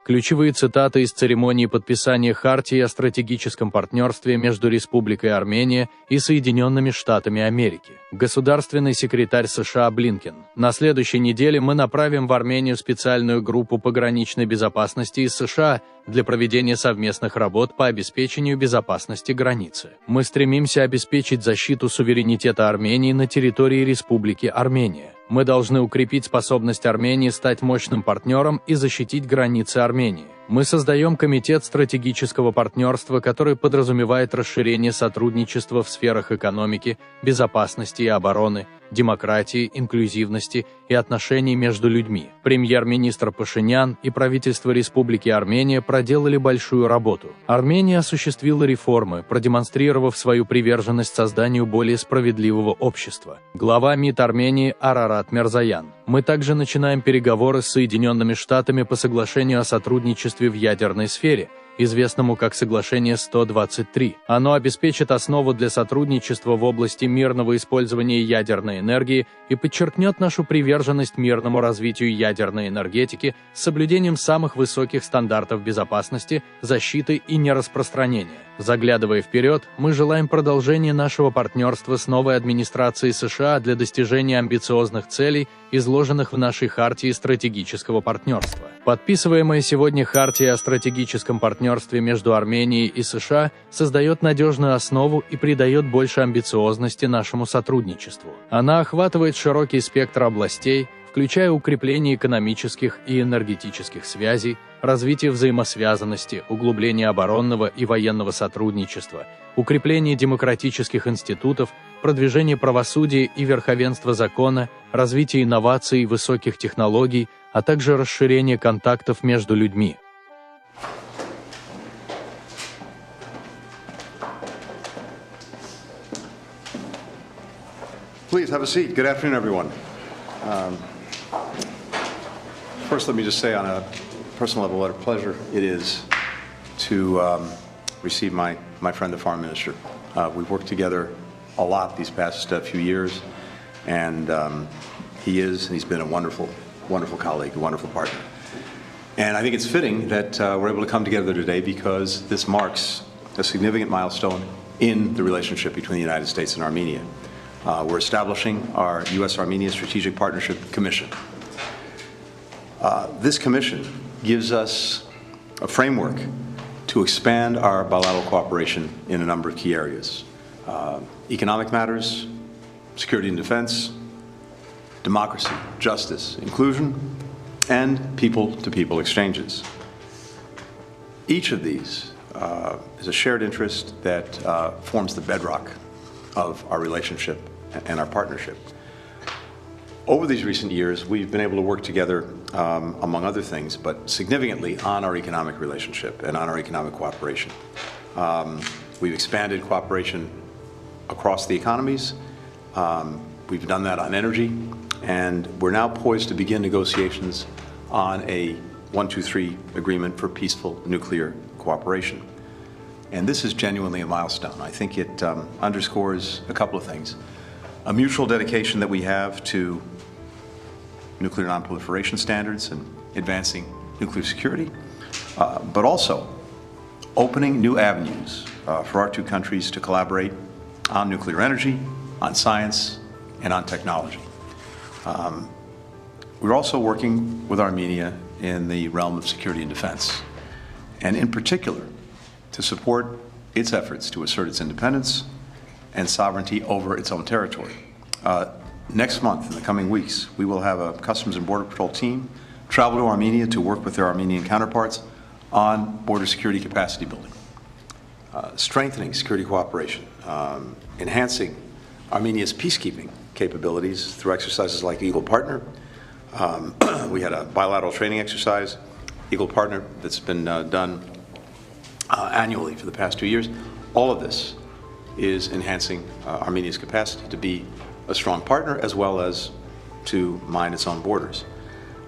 Ключевые цитаты из церемонии подписания Хартии о стратегическом партнерстве между Республикой Армения и Соединенными Штатами Америки. Государственный секретарь США Блинкен. На следующей неделе мы направим в Армению специальную группу пограничной безопасности из США для проведения совместных работ по обеспечению безопасности границы. Мы стремимся обеспечить защиту суверенитета Армении на территории Республики Армения. Мы должны укрепить способность Армении стать мощным партнером и защитить границы Армении. Мы создаем Комитет стратегического партнерства, который подразумевает расширение сотрудничества в сферах экономики, безопасности и обороны, демократии, инклюзивности и отношений между людьми. Премьер-министр Пашинян и правительство Республики Армения проделали большую работу. Армения осуществила реформы, продемонстрировав свою приверженность созданию более справедливого общества. Глава МИД Армении Арарат Мерзоян. Мы также начинаем переговоры с Соединенными Штатами по соглашению о сотрудничестве в ядерной сфере, известному как Соглашение 123. Оно обеспечит основу для сотрудничества в области мирного использования ядерной энергии и подчеркнет нашу приверженность мирному развитию ядерной энергетики с соблюдением самых высоких стандартов безопасности, защиты и нераспространения. Заглядывая вперед, мы желаем продолжения нашего партнерства с новой администрацией США для достижения амбициозных целей, изложенных в нашей Хартии стратегического партнерства. Подписываемая сегодня Хартия о стратегическом партнерстве между Арменией и США создает надежную основу и придает больше амбициозности нашему сотрудничеству. Она охватывает широкий спектр областей, включая укрепление экономических и энергетических связей, развитие взаимосвязанности, углубление оборонного и военного сотрудничества, укрепление демократических институтов, продвижение правосудия и верховенства закона, развитие инноваций и высоких технологий, а также расширение контактов между людьми. Please have a seat. Good afternoon, everyone. First, let me just say on a personal level what a pleasure it is to receive my friend, the Foreign Minister. We've worked together a lot these past few years, and he's been a wonderful, wonderful colleague, a wonderful partner. And I think it's fitting that we're able to come together today because this marks a significant milestone in the relationship between the United States and Armenia. We're establishing our U.S.-Armenia Strategic Partnership Commission. This commission gives us a framework to expand our bilateral cooperation in a number of key areas. Economic matters, security and defense, democracy, justice, inclusion, and people-to-people exchanges. Each of these is a shared interest that forms the bedrock of our relationship and our partnership. Over these recent years, we've been able to work together, among other things, but significantly on our economic relationship and on our economic cooperation. We've expanded cooperation across the economies. We've done that on energy, and we're now poised to begin negotiations on a 1-2-3 agreement for peaceful nuclear cooperation. And this is genuinely a milestone. I think it underscores a couple of things. A mutual dedication that we have to nuclear nonproliferation standards and advancing nuclear security, but also opening new avenues for our two countries to collaborate on nuclear energy, on science, and on technology. We're also working with Armenia in the realm of security and defense, and in particular, to support its efforts to assert its independence and sovereignty over its own territory. Next month, in the coming weeks, we will have a Customs and Border Patrol team travel to Armenia to work with their Armenian counterparts on border security capacity building, strengthening security cooperation, enhancing Armenia's peacekeeping capabilities through exercises like Eagle Partner. We had a bilateral training exercise, Eagle Partner, that's been done annually for the past 2 years. All of this is enhancing Armenia's capacity to be a strong partner as well as to mind its own borders.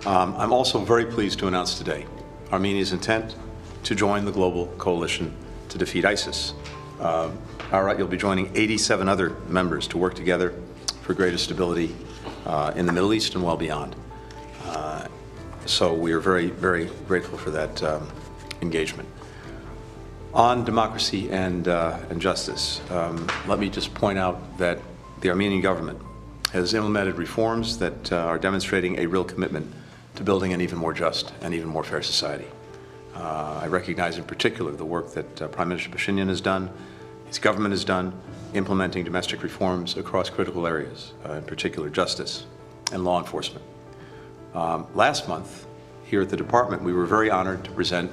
I'm also very pleased to announce today Armenia's intent to join the global coalition to defeat ISIS. You'll be joining 87 other members to work together for greater stability in the Middle East and well beyond. So we are very, very grateful for that engagement. On democracy and justice, let me just point out that the Armenian government has implemented reforms that are demonstrating a real commitment to building an even more just and even more fair society. I recognize in particular the work that Prime Minister Pashinyan has done, his government has done, implementing domestic reforms across critical areas, in particular justice and law enforcement. Last month, here at the department, we were very honored to present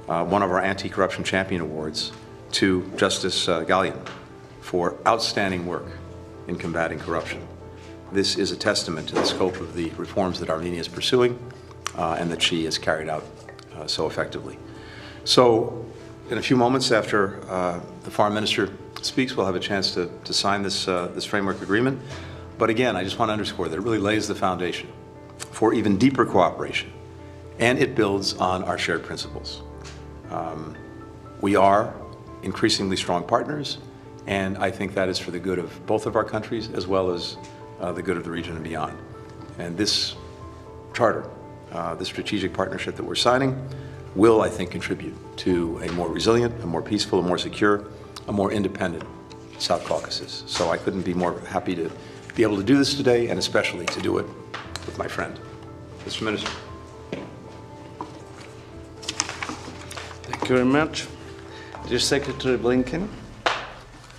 one of our Anti-Corruption Champion Awards to Justice Gallian for outstanding work in combating corruption. This is a testament to the scope of the reforms that Armenia is pursuing and that she has carried out so effectively. So, in a few moments after the Foreign Minister speaks, we'll have a chance to sign this framework agreement. But again, I just want to underscore that it really lays the foundation for even deeper cooperation, and it builds on our shared principles. We are increasingly strong partners, and I think that is for the good of both of our countries as well as the good of the region and beyond. And this charter, the strategic partnership that we're signing, will, I think, contribute to a more resilient, a more peaceful, a more secure, a more independent South Caucasus. So I couldn't be more happy to be able to do this today, and especially to do it with my friend. Mr. Minister. Thank you very much. Dear Secretary Blinken,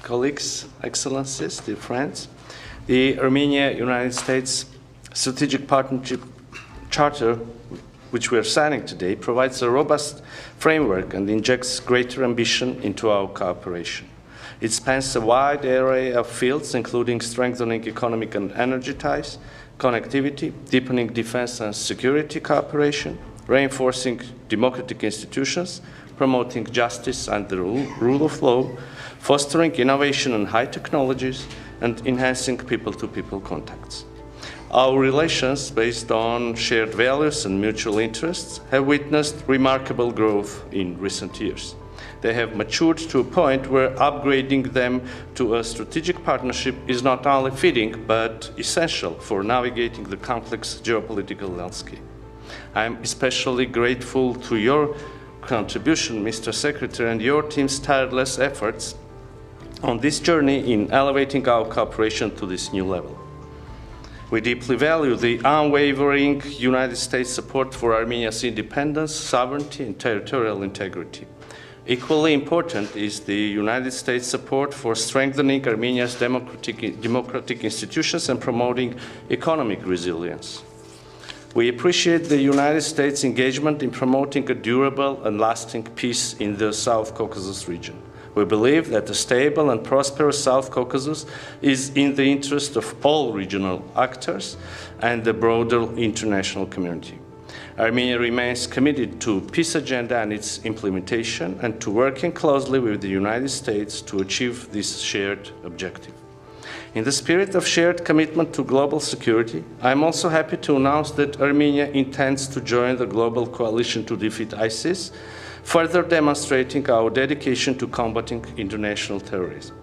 colleagues, excellencies, dear friends, the Armenia-United States Strategic Partnership Charter, which we are signing today, provides a robust framework and injects greater ambition into our cooperation. It spans a wide array of fields, including strengthening economic and energy ties, connectivity, deepening defense and security cooperation, reinforcing democratic institutions, promoting justice and the rule of law, fostering innovation and high technologies, and enhancing people-to-people contacts. Our relations, based on shared values and mutual interests, have witnessed remarkable growth in recent years. They have matured to a point where upgrading them to a strategic partnership is not only fitting, but essential for navigating the complex geopolitical landscape. I am especially grateful to your contribution, Mr. Secretary, and your team's tireless efforts on this journey in elevating our cooperation to this new level. We deeply value the unwavering United States support for Armenia's independence, sovereignty, and territorial integrity. Equally important is the United States support for strengthening Armenia's democratic institutions and promoting economic resilience. We appreciate the United States' engagement in promoting a durable and lasting peace in the South Caucasus region. We believe that a stable and prosperous South Caucasus is in the interest of all regional actors and the broader international community. Armenia remains committed to peace agenda and its implementation, and to working closely with the United States to achieve this shared objective. In the spirit of shared commitment to global security, I am also happy to announce that Armenia intends to join the global coalition to defeat ISIS, further demonstrating our dedication to combating international terrorism.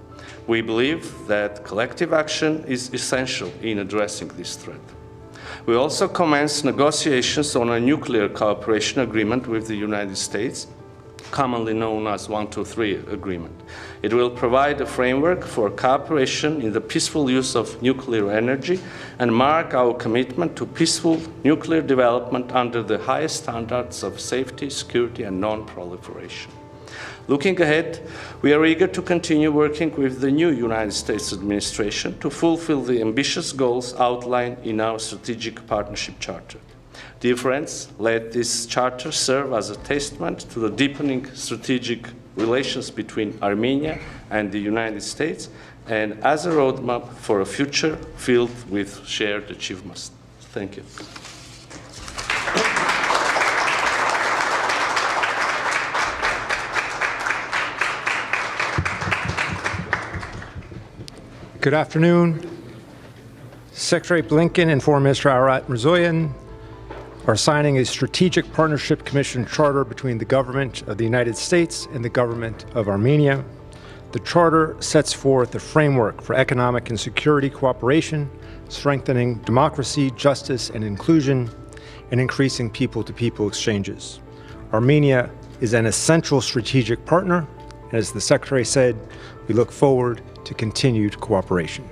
We believe that collective action is essential in addressing this threat. We also commenced negotiations on a nuclear cooperation agreement with the United States, commonly known as 123 Agreement. It will provide a framework for cooperation in the peaceful use of nuclear energy and mark our commitment to peaceful nuclear development under the highest standards of safety, security, and non-proliferation. Looking ahead, we are eager to continue working with the new United States administration to fulfill the ambitious goals outlined in our Strategic Partnership Charter. Dear friends, let this charter serve as a testament to the deepening strategic relations between Armenia and the United States, and as a roadmap for a future filled with shared achievements. Thank you. Good afternoon. Secretary Blinken and Foreign Minister Mirzoyan are signing a Strategic Partnership Commission charter between the government of the United States and the government of Armenia. The charter sets forth a framework for economic and security cooperation, strengthening democracy, justice, and inclusion, and increasing people-to-people exchanges. Armenia is an essential strategic partner, and as the Secretary said, we look forward to continued cooperation.